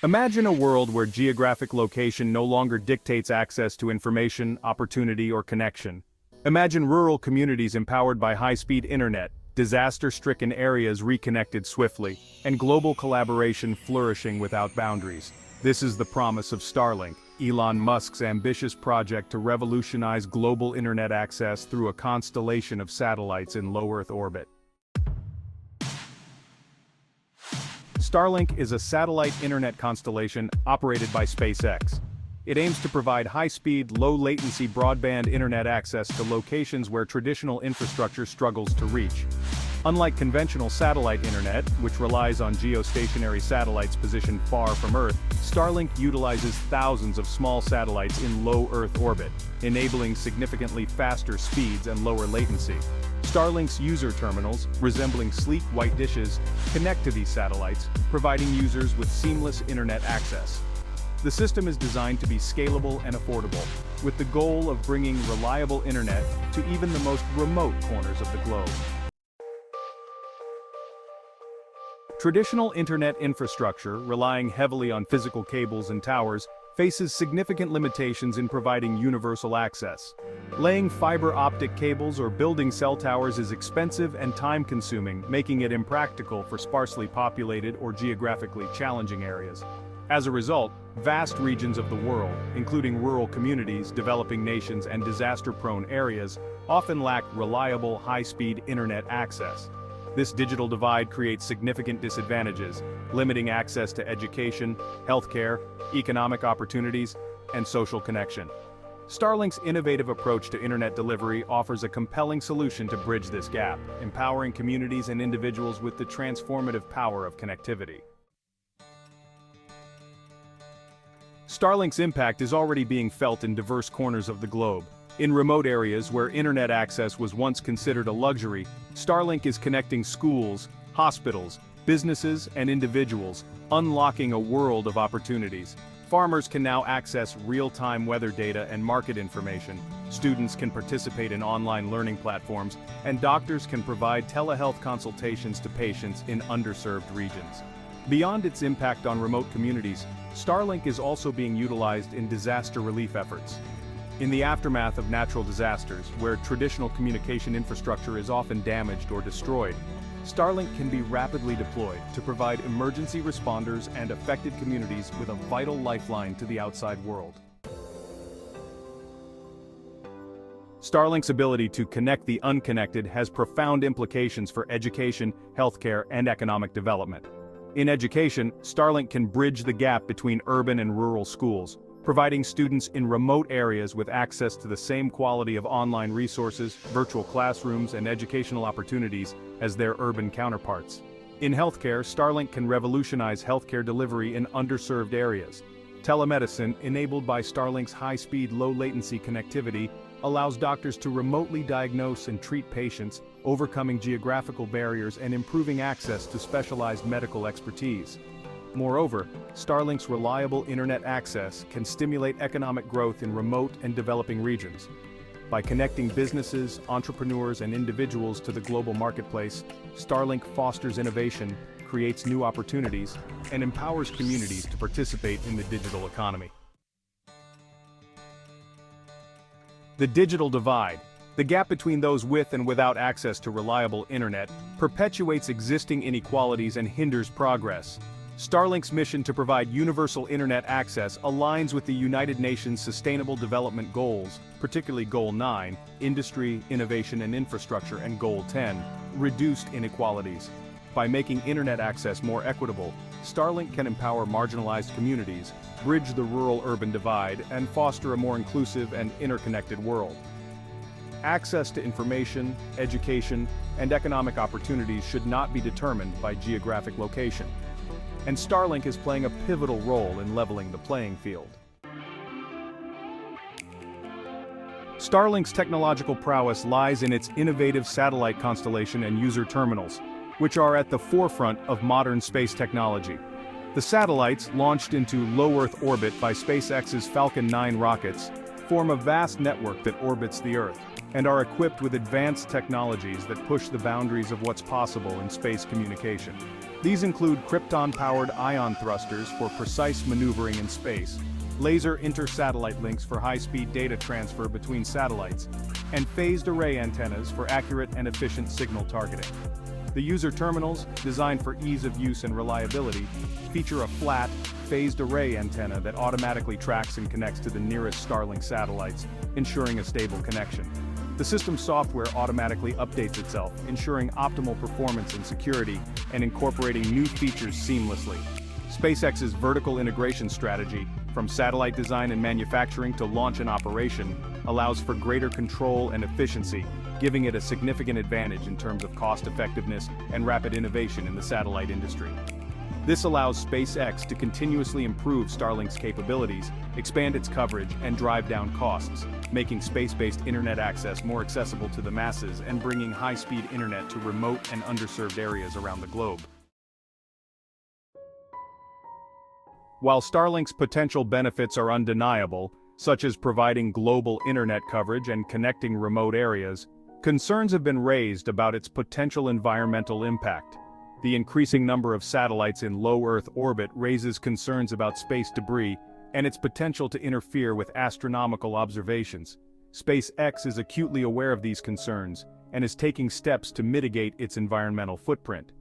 Imagine a world where geographic location no longer dictates access to information, opportunity, or connection. Imagine rural communities empowered by high-speed internet, disaster-stricken areas reconnected swiftly, and global collaboration flourishing without boundaries. This is the promise of Starlink, Elon Musk's ambitious project to revolutionize global internet access through a constellation of satellites in low Earth orbit. Starlink is a satellite internet constellation operated by SpaceX. It aims to provide high-speed, low-latency broadband internet access to locations where traditional infrastructure struggles to reach. Unlike conventional satellite internet, which relies on geostationary satellites positioned far from Earth, Starlink utilizes thousands of small satellites in low Earth orbit, enabling significantly faster speeds and lower latency. Starlink's user terminals, resembling sleek white dishes, connect to these satellites, providing users with seamless internet access. The system is designed to be scalable and affordable, with the goal of bringing reliable internet to even the most remote corners of the globe. Traditional internet infrastructure, relying heavily on physical cables and towers, faces significant limitations in providing universal access. Laying fiber optic cables or building cell towers is expensive and time-consuming, making it impractical for sparsely populated or geographically challenging areas. As a result, vast regions of the world, including rural communities, developing nations, and disaster-prone areas, often lack reliable, high-speed internet access. This digital divide creates significant disadvantages, limiting access to education, healthcare, economic opportunities, and social connection. Starlink's innovative approach to internet delivery offers a compelling solution to bridge this gap, empowering communities and individuals with the transformative power of connectivity. Starlink's impact is already being felt in diverse corners of the globe. In remote areas where internet access was once considered a luxury, Starlink is connecting schools, hospitals, businesses, and individuals, unlocking a world of opportunities. Farmers can now access real-time weather data and market information, students can participate in online learning platforms, and doctors can provide telehealth consultations to patients in underserved regions. Beyond its impact on remote communities, Starlink is also being utilized in disaster relief efforts. In the aftermath of natural disasters, where traditional communication infrastructure is often damaged or destroyed, Starlink can be rapidly deployed to provide emergency responders and affected communities with a vital lifeline to the outside world. Starlink's ability to connect the unconnected has profound implications for education, healthcare, and economic development. In education, Starlink can bridge the gap between urban and rural schools, providing students in remote areas with access to the same quality of online resources, virtual classrooms, and educational opportunities as their urban counterparts. In healthcare, Starlink can revolutionize healthcare delivery in underserved areas. Telemedicine, enabled by Starlink's high-speed, low-latency connectivity, allows doctors to remotely diagnose and treat patients, overcoming geographical barriers and improving access to specialized medical expertise. Moreover, Starlink's reliable internet access can stimulate economic growth in remote and developing regions. By connecting businesses, entrepreneurs, and individuals to the global marketplace, Starlink fosters innovation, creates new opportunities, and empowers communities to participate in the digital economy. The digital divide, the gap between those with and without access to reliable internet, perpetuates existing inequalities and hinders progress. Starlink's mission to provide universal internet access aligns with the United Nations Sustainable Development Goals, particularly Goal 9, Industry, Innovation and Infrastructure, and Goal 10, Reduced Inequalities. By making internet access more equitable, Starlink can empower marginalized communities, bridge the rural-urban divide, and foster a more inclusive and interconnected world. Access to information, education, and economic opportunities should not be determined by geographic location. And Starlink is playing a pivotal role in leveling the playing field. Starlink's technological prowess lies in its innovative satellite constellation and user terminals, which are at the forefront of modern space technology. The satellites, launched into low Earth orbit by SpaceX's Falcon 9 rockets, form a vast network that orbits the Earth, and are equipped with advanced technologies that push the boundaries of what's possible in space communication. These include krypton-powered ion thrusters for precise maneuvering in space, laser inter-satellite links for high-speed data transfer between satellites, and phased array antennas for accurate and efficient signal targeting. The user terminals, designed for ease of use and reliability, feature a flat, phased array antenna that automatically tracks and connects to the nearest Starlink satellites, ensuring a stable connection. The system software automatically updates itself, ensuring optimal performance and security, and incorporating new features seamlessly. SpaceX's vertical integration strategy, from satellite design and manufacturing to launch and operation, allows for greater control and efficiency, giving it a significant advantage in terms of cost effectiveness and rapid innovation in the satellite industry. This allows SpaceX to continuously improve Starlink's capabilities, expand its coverage, and drive down costs, making space-based internet access more accessible to the masses and bringing high-speed internet to remote and underserved areas around the globe. While Starlink's potential benefits are undeniable, such as providing global internet coverage and connecting remote areas, concerns have been raised about its potential environmental impact. The increasing number of satellites in low Earth orbit raises concerns about space debris and its potential to interfere with astronomical observations. SpaceX is acutely aware of these concerns and is taking steps to mitigate its environmental footprint.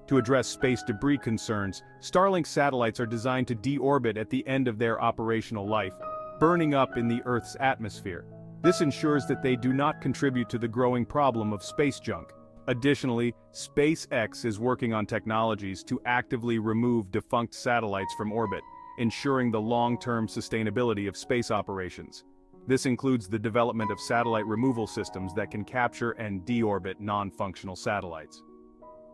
To address space debris concerns, Starlink satellites are designed to deorbit at the end of their operational life, burning up in the Earth's atmosphere. This ensures that they do not contribute to the growing problem of space junk. Additionally, SpaceX is working on technologies to actively remove defunct satellites from orbit, ensuring the long-term sustainability of space operations. This includes the development of satellite removal systems that can capture and deorbit non-functional satellites.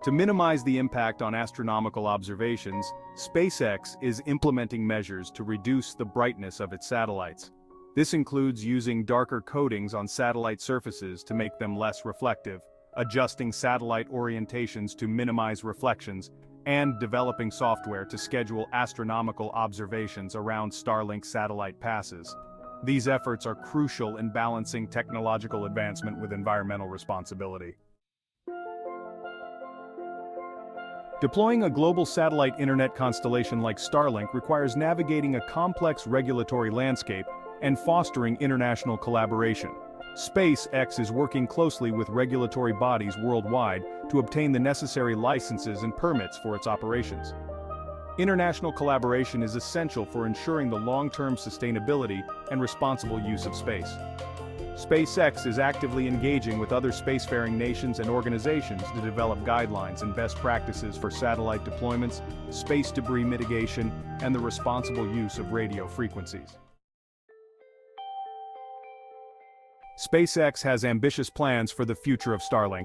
To minimize the impact on astronomical observations, SpaceX is implementing measures to reduce the brightness of its satellites. This includes using darker coatings on satellite surfaces to make them less reflective, adjusting satellite orientations to minimize reflections, and developing software to schedule astronomical observations around Starlink satellite passes. These efforts are crucial in balancing technological advancement with environmental responsibility. Deploying a global satellite internet constellation like Starlink requires navigating a complex regulatory landscape and fostering international collaboration. SpaceX is working closely with regulatory bodies worldwide to obtain the necessary licenses and permits for its operations. International collaboration is essential for ensuring the long-term sustainability and responsible use of space. SpaceX is actively engaging with other spacefaring nations and organizations to develop guidelines and best practices for satellite deployments, space debris mitigation, and the responsible use of radio frequencies. SpaceX has ambitious plans for the future of Starlink,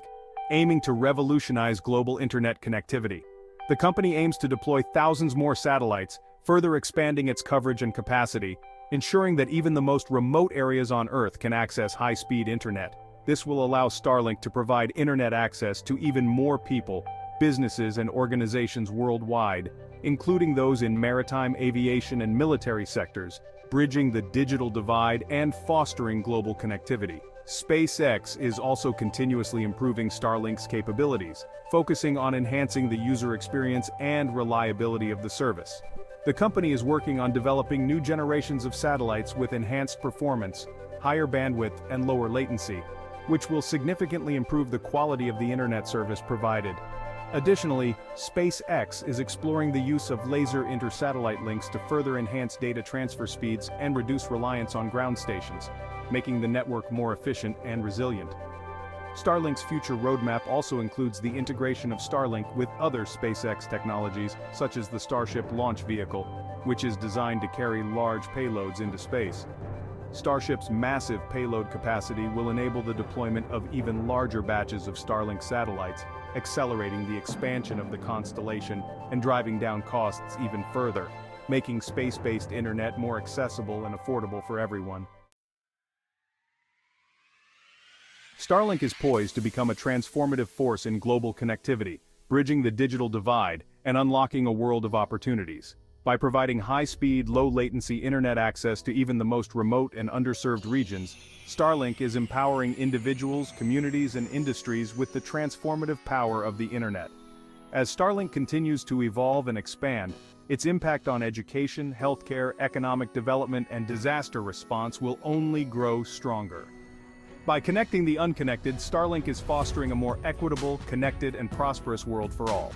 aiming to revolutionize global internet connectivity. The company aims to deploy thousands more satellites, further expanding its coverage and capacity, ensuring that even the most remote areas on Earth can access high-speed internet. This will allow Starlink to provide internet access to even more people, businesses, and organizations worldwide, including those in maritime, aviation, and military sectors, bridging the digital divide and fostering global connectivity. SpaceX is also continuously improving Starlink's capabilities, focusing on enhancing the user experience and reliability of the service. The company is working on developing new generations of satellites with enhanced performance, higher bandwidth, and lower latency, which will significantly improve the quality of the internet service provided. Additionally, SpaceX is exploring the use of laser inter-satellite links to further enhance data transfer speeds and reduce reliance on ground stations, making the network more efficient and resilient. Starlink's future roadmap also includes the integration of Starlink with other SpaceX technologies, such as the Starship launch vehicle, which is designed to carry large payloads into space. Starship's massive payload capacity will enable the deployment of even larger batches of Starlink satellites, accelerating the expansion of the constellation and driving down costs even further, making space-based internet more accessible and affordable for everyone. Starlink is poised to become a transformative force in global connectivity, bridging the digital divide and unlocking a world of opportunities. By providing high-speed, low-latency internet access to even the most remote and underserved regions, Starlink is empowering individuals, communities, and industries with the transformative power of the internet. As Starlink continues to evolve and expand, its impact on education, healthcare, economic development, and disaster response will only grow stronger. By connecting the unconnected, Starlink is fostering a more equitable, connected, and prosperous world for all.